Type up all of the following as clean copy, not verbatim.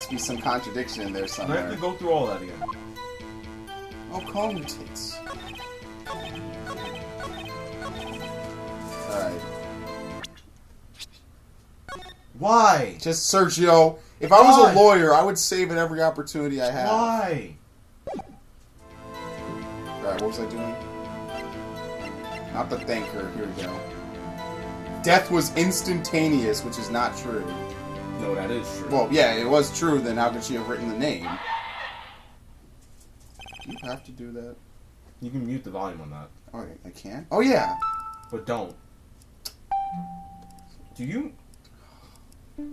to be some contradiction in there I somewhere. have to go through all that again. Oh, calm your tits. Alright. Why? Just Sergio. If I was a lawyer, I would save at every opportunity I have. Why? Alright, what was I doing? Not the thanker. Here we go. Death was instantaneous, which is not true. No, that is true. Well, yeah, it was true, then how could she have written the name? Do you have to do that? You can mute the volume on that. Oh, I can? Oh, yeah. But don't. Do you? Because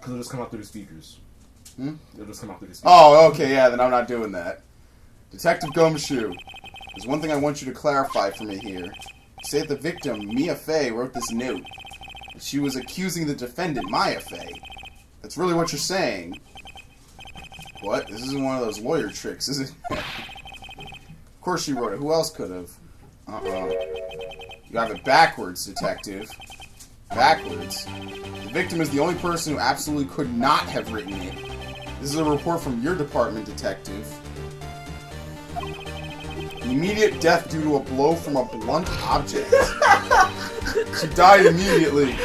it'll just come out through the speakers. Hmm? It'll just come out through the speakers. Oh, okay, yeah, then I'm not doing that. Detective Gumshoe, there's one thing I want you to clarify for me here. You say that the victim, Mia Fey, wrote this note. She was accusing the defendant, Maya Fey. That's really what you're saying. What? This isn't one of those lawyer tricks, is it? Of course she wrote it. Who else could have? You have it backwards, detective. Backwards. The victim is the only person who absolutely could not have written it. This is a report from your department, detective. Immediate death due to a blow from a blunt object. She died immediately.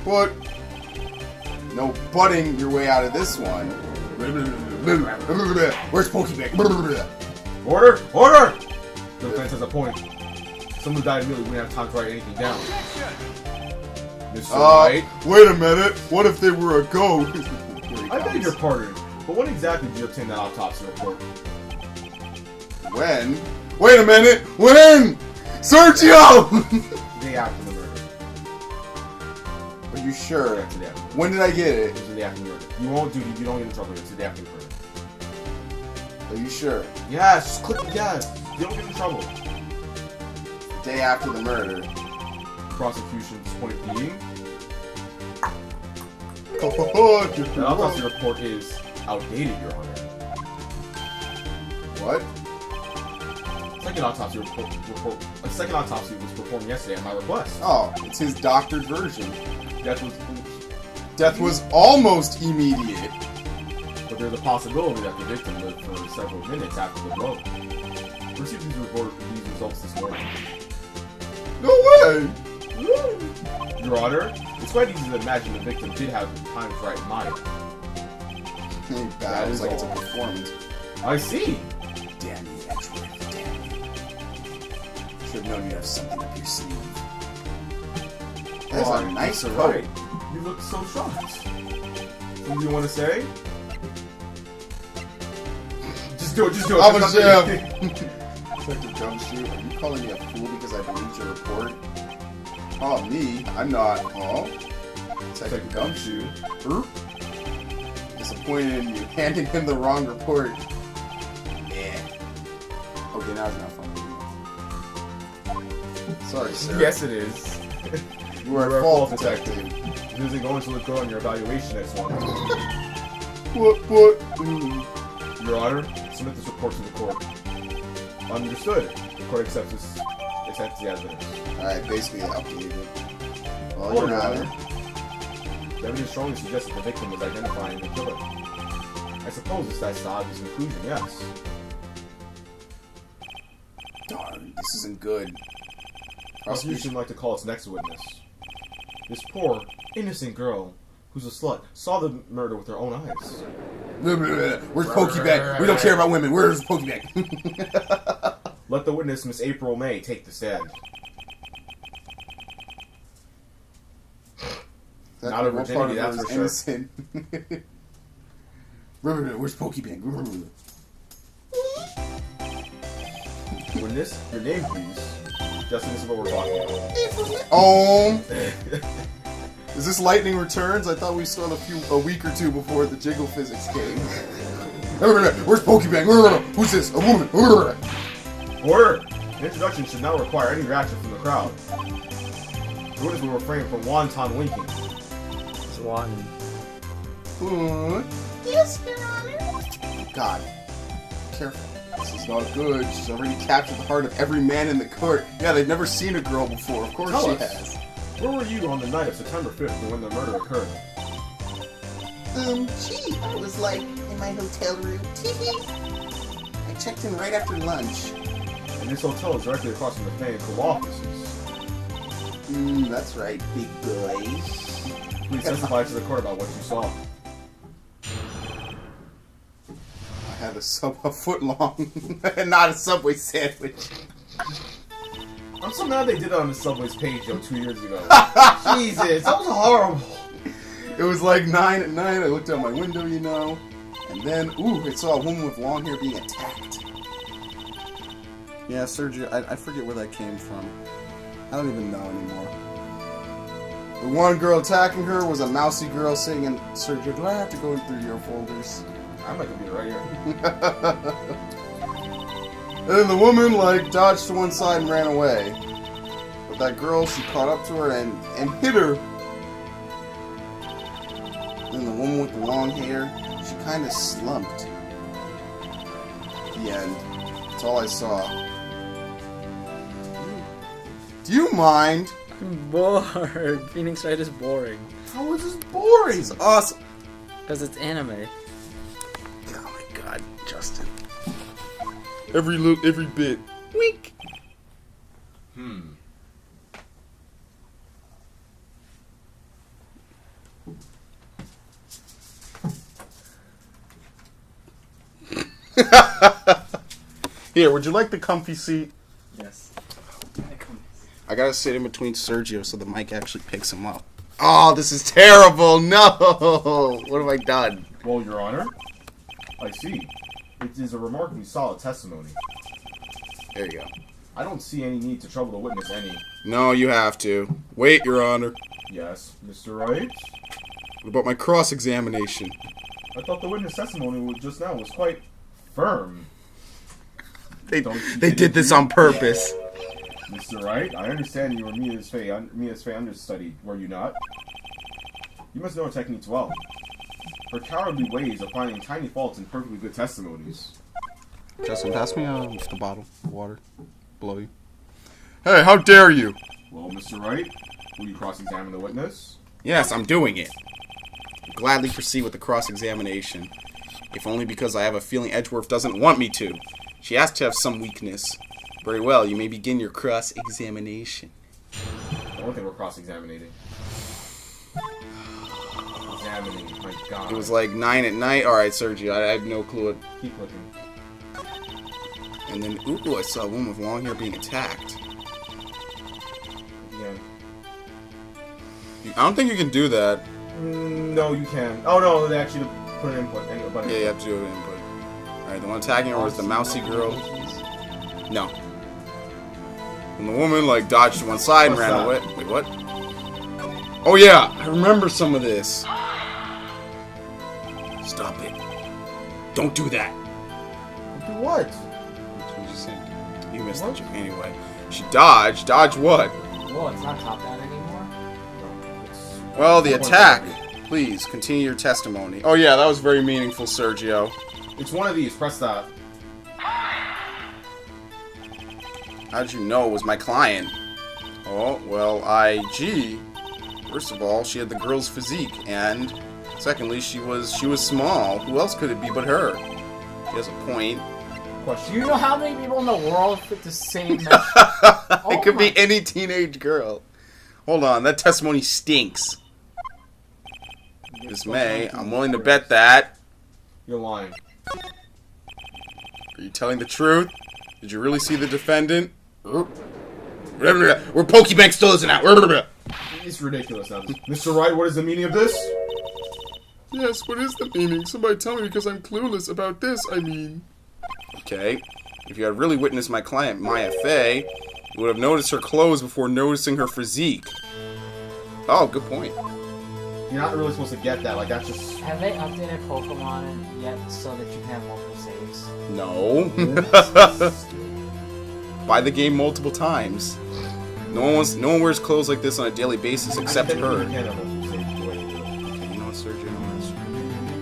But no butting your way out of this one. Where's Pokebag? Order! Order! The defense has a point. Someone died immediately. We didn't have time to write anything down. Mr. Wright? Wait a minute. What if they were a ghost? I beg your pardon, but when exactly did you obtain that autopsy report? When? Wait a minute! When? Sergio! The day after the murder. Are you sure? Yeah, today after. When did I get It it? was the day after the murder. You won't do it. You don't get in trouble. It's the day after the murder. Are you sure? Yes, just click yes. You don't get in trouble. The day after the murder. Prosecution's point being, Oh, the autopsy report is outdated, Your Honor. What? Second autopsy report. A second autopsy was performed yesterday at my request. Oh, it's his doctored version. Death was Death was almost immediate. but there's a possibility that the victim lived for several minutes after the blow. We received these results this morning. No way! Your Honor, it's quite easy to imagine the victim did have time to write Maya. That is like it's a all. performance. I see. Damn you, Edgewood. Damn you. Should have known you'd have something up your sleeve. That's a nice Mr. coat. Wright. You look so shocked. Something you want to say? Just do it. Just do it. I'm a Just chef. nothing. Detective Gumshoe, are you calling me a fool because I believed your report? Oh, me? I'm not. Oh? Detective Gumshoe? Disappointed in you. Handing him the wrong report. Yeah. Okay, now it's not funny. Sorry, sir. Yes, it is. You are a fault detective. It isn't going to look good on your evaluation next month. What? Your Honor, submit this report to the court. Understood. The court accepts the evidence. Alright, basically I updated it. Well, Your Your Honor. Honor. The evidence strongly suggests that the victim was identifying the killer. I suppose that's the obvious conclusion, yes. Darn, this isn't good. Prosecution would like to call its next witness. This poor, innocent girl, who's a slut, saw the murder with her own eyes. Where's Pokebag? We don't care about women. Where's Pokebag? Let the witness, Miss April May, take the stand. Not a virginity, that's for sure. Innocent. Where's Pokebag? Witness, your name, please. Justin, this is what we're talking about. Is this Lightning Returns? I thought we still had a week or two before the jiggle physics came. Where's Pokebag? Who's this? A woman. Order! The introduction should not require any reaction from the crowd. The witness will refrain from wanton winking. Swan. Yes, Your Honor. God. Careful. This is not good. She's already captured the heart of every man in the court. Yeah, they've never seen a girl before. Of course Tell she us. has. Where were you on the night of September 5th when the murder occurred? Gee, I was like in my hotel room. I checked in right after lunch. And this hotel is directly across from the Phoenix offices. That's right, big boy. Please testify to the court about what you saw. I had a foot long, not a Subway sandwich. I'm so mad they did it on the Subway's page, 2 years ago. Jesus, that was horrible. It was like 9 at night. I looked out my window, you know, and then, I saw a woman with long hair being attacked. Yeah, Sergio, I forget where that came from. I don't even know anymore. The one girl attacking her was a mousy girl singing, Sergio, do I have to go through your folders? I'm not gonna be right here. And then the woman, dodged to one side and ran away. But that girl, she caught up to her and hit her. Then the woman with the long hair, she kind of slumped. At the end. That's all I saw. Do you mind? I'm bored. Phoenix Wright is boring. How is this boring? It's awesome. Because it's anime. Oh my god, Justin. Every bit. Wink. Here, would you like the comfy seat? Yes. I gotta sit in between Sergio so the mic actually picks him up. Oh, this is terrible! No! What have I done? Well, Your Honor, I see. It is a remarkably solid testimony. There you go. I don't see any need to trouble the witness any. No, you have to. Wait, Your Honor. Yes, Mr. Wright? What about my cross-examination? I thought the witness testimony just now was quite firm. They did this on purpose. Mr. Wright, I understand you were Mia's Fey understudy, were you not? You must know her techniques well. Her cowardly ways of finding tiny faults in perfectly good testimonies. Justin, pass me the bottle of water. Below you. Hey, how dare you? Well, Mr. Wright, will you cross-examine the witness? Yes, I'm doing it. I'll gladly proceed with the cross-examination. If only because I have a feeling Edgeworth doesn't want me to. She has to have some weakness. Very well, you may begin your cross-examination. I don't think we're cross-examining. Examining, my god. It was like 9 at night. Alright, Sergio, I have no clue what... Keep looking. And then, I saw a woman with long hair being attacked. Yeah. I don't think you can do that. No, you can. Oh, no, they actually put an input. Yeah, you have to do an input. Alright, the one attacking her was the mousy girl. No. And the woman, dodged to one side and ran away. Wait, what? Oh, yeah! I remember some of this. Stop it. Don't do that. Do what? What was you saying? You missed it. Anyway. She dodged. Dodge what? Whoa, it's not top down anymore? Well, the attack. Please, continue your testimony. Oh, yeah, that was very meaningful, Sergio. It's one of these. Press that. How did you know it was my client? Oh, well, gee. First of all, she had the girl's physique, and secondly, she was small. Who else could it be but her? She has a point. Do you know how many people in the world fit the same mesh? It could be any teenage girl. Hold on, that testimony stinks. Miss May, I'm willing to bet that. You're lying. Are you telling the truth? Did you really see the defendant? We're Pokebank still isn't out. It's ridiculous now. Mr. Wright, what is the meaning of this? Yes, what is the meaning? Somebody tell me because I'm clueless about this, I mean. Okay. If you had really witnessed my client, Maya Fey, you would have noticed her clothes before noticing her physique. Oh, good point. You're not really supposed to get that. That's just... Have they updated Pokemon yet so that you can have multiple saves? No. Buy the game multiple times. No one wears clothes like this on a daily basis except her. Okay, you know what, Sergio?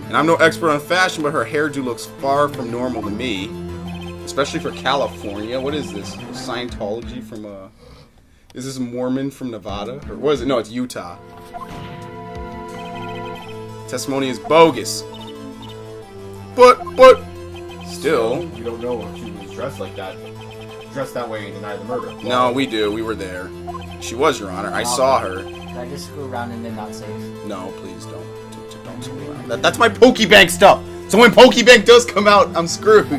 And I'm no expert on fashion, but her hairdo looks far from normal to me. Especially for California. What is this? Scientology from is this Mormon from Nevada? Or what is it? No, it's Utah. Testimony is bogus. But still, we don't know if she was dressed like that, dressed that way and denied the murder. No, we do. We were there. She was, Your Honor. I saw her. Did I just screw around and then not save? No, please don't. Don't screw around. That's my Pokebank stuff. So when Pokebank does come out, I'm screwed. I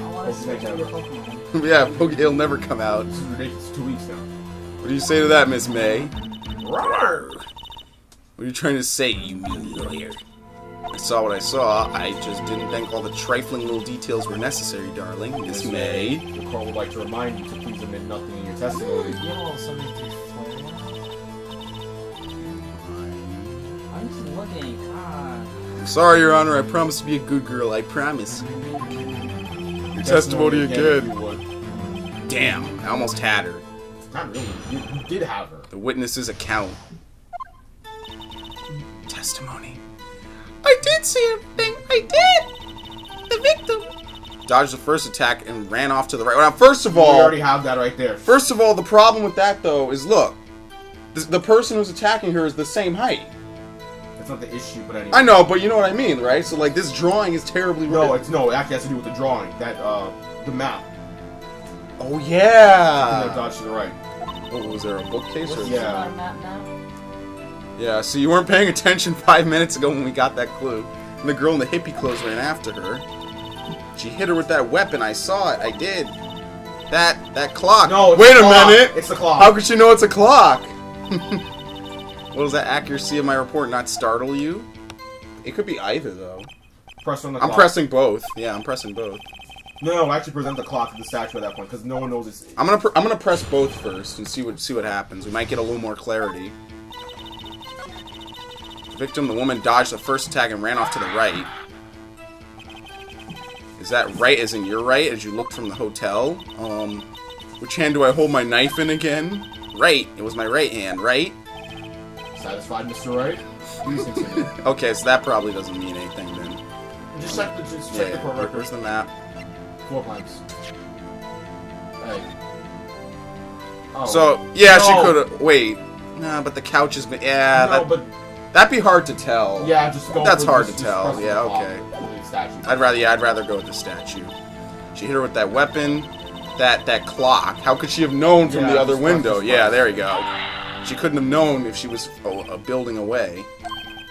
want to switch into Pokemon. Yeah, it'll never come out. This is ridiculous. 2 weeks now. What do you say to that, Miss May? Rawr. What are you trying to say, you mean lawyer? I saw what I saw. I just didn't think all the trifling little details were necessary, darling. Miss May. The court would like to remind you to please admit nothing in your testimony. You have a little something to flare. I'm just looking. God. Sorry, Your Honor. I promise to be a good girl. I promise. Your testimony again. Damn, I almost had her. Not really. You did have her. The witness's account. Testimony. I did see everything. I did. The victim dodged the first attack and ran off to the right. Now, first of all, we already have that right there. First of all, the problem with that though is, look, the person who's attacking her is the same height. That's not the issue, but anyway. I know, but you know what I mean, right? So like, this drawing is terribly. No, it actually has to do with the drawing. That the map. Oh yeah. That dodged to the right. Oh, was there a bookcase or? Yeah. Yeah, so you weren't paying attention 5 minutes ago when we got that clue. And the girl in the hippie clothes ran after her. She hit her with that weapon. I saw it. I did. That clock. No, it's wait the a clock. minute. It's the clock. How could you know it's a clock? Well, does that accuracy of my report not startle you? It could be either, though. Press on the I'm clock. pressing both. Yeah, I'm pressing both. No, actually present the clock to the statue at that point because no one knows it's. I'm gonna press both first and see what happens. We might get a little more clarity. Victim, the woman dodged the first attack and ran off to the right. Is that right as in your right as you looked from the hotel? Which hand do I hold my knife in again? Right. It was my right hand, right? Satisfied, Mr. Wright? Please continue. Okay, so that probably doesn't mean anything then. Just check the court record. Where's the map? 4 times. Hey. Oh. So, yeah, No. she could've... Wait. Nah, but the couch is... Yeah, No, but... that'd be hard to tell. Yeah, just go. That's for hard just to tell. press Yeah, the clock okay. with the statue. I'd rather go with the statue. She hit her with that weapon, that clock. How could she have known from the other just window? press. Yeah, there you go. She couldn't have known if she was a building away.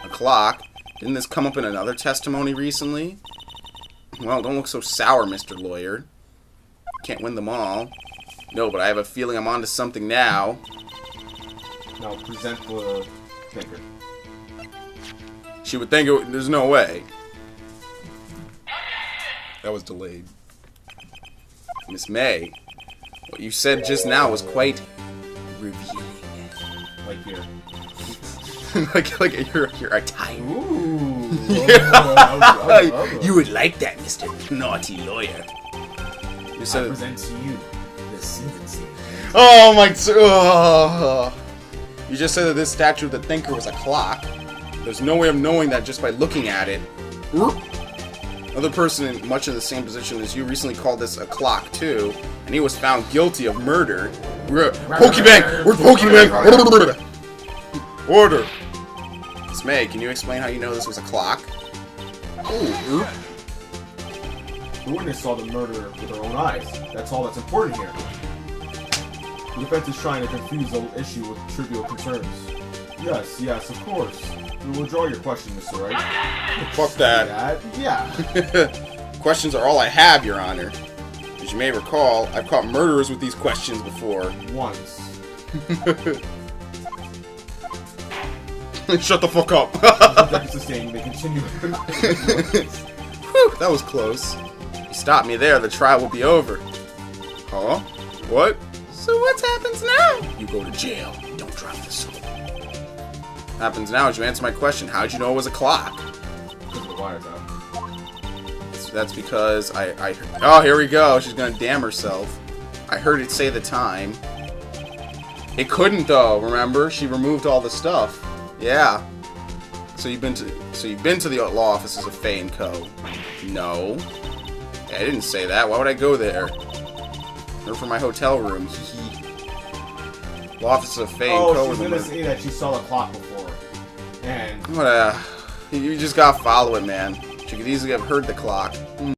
A clock. Didn't this come up in another testimony recently? Well, don't look so sour, Mr. Lawyer. Can't win them all. No, but I have a feeling I'm onto something now. Now present the thinker. She would think there's no way. That was delayed. Miss May, what you said just now was quite revealing. Like here. like you're a type. Ooh. You would like that, Mr. Naughty Lawyer. You I said. present to you the Stevenson. Oh my! You just said that this statue of the thinker was a clock. There's no way of knowing that just by looking at it. Another person in much in the same position as you recently called this a clock too, and he was found guilty of murder. We're Pokebank. We're Pokebank. Order. Miss May, can you explain how you know this was a clock? Ooh. The witness saw the murder with her own eyes. That's all that's important here. The defense is trying to confuse the issue with trivial concerns. Yes, of course. We will withdraw your question, Mr. Wright. Fuck that. Yeah. Questions are all I have, Your Honor. As you may recall, I've caught murderers with these questions before. Once. Shut the fuck up. That's sustained. They continue. Whew, that was close. You stop me there, the trial will be over. Huh? What? So what happens now? You go to jail. Don't drop the soap. Happens now is you answer my question. How'd you know it was a clock? Because the wire's out. That's because I oh, here we go. She's gonna damn herself. I heard it say the time. It couldn't though. Remember, she removed all the stuff. Yeah. So you've been to the law offices of Faye and Co. No. I didn't say that. Why would I go there? Or for my hotel room. Law offices of Faye and Co. Oh, she's gonna say that she saw the clock before. And What You just gotta follow it, man. She could easily have heard the clock.